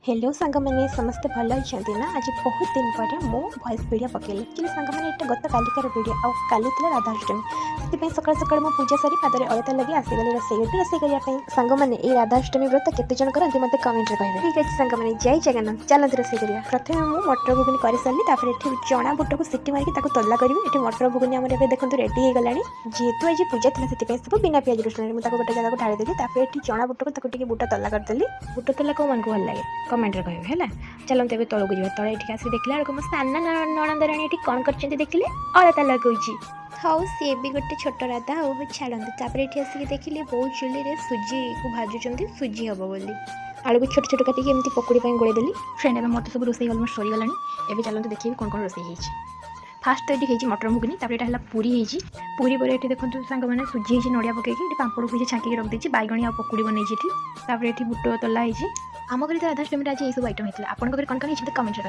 Hello सांग मैंने समस्ते भल अच्छा ना आज बहुत दिन पर मो वॉइस वीडियो पकेली एक्चुअली सांग मैंने एटा गत कालिकार वीडियो आ काली थी राधाष्टमी से सकाल सकाल मो पूजा सारी पादरे अलता लगे आसीगली रोसे करने सांग मैंने ये राधाष्टमी व्रत केते जन करते मत कमेंट कहे ठीक अच्छे सांग मैंने जय जगन्नाथ चलते रोसे करा प्रथम मुझे मटर घुगुनी कर सारी ये चना बुट को सीटी मारिक तल्ला करी ये मटर घुगुनी आम देखो रेडी हो गला जेहेतु आज पूजा थी से सब बिना पियाज रसुण मुझे गोटे जगह ढाड़ी देली ये चना बुट को बुट तल्ला करदेली बुट तल्ला कौ मन को भल लगे कमेंट कहे है चलते ए तौक जा तले ये आस देखला बेलू मो साना नणंदराणी ये कौन कर देखिले अलता लगुच हाँ सी भी गोटे छोट राधा हो छाड़ते ये आसिक देखिले बहुत चुली सुजी को भाजुंट सुजी हम बोली आलू को छोट छोट काटिक एमती पकुड़ी गोड़े देली फ्रेंड ए मोटे सब रोसे अलमोस्ट सरीगला एवं चलते देखिए कौन कौन रोसे फास्ट तो ये मटर मुगनी यहाँ पूरी होती पूरी पर ये देखो सांग मैंने सुजी होती नड़िया पकईकि पापड़ को छाँकी रखी बैगणी आ पकुड़ी बनई बुट तला आम घर राधाष्टमी आज ये सब आइटम होता है आपंकर कौन कौन कमेंट करें।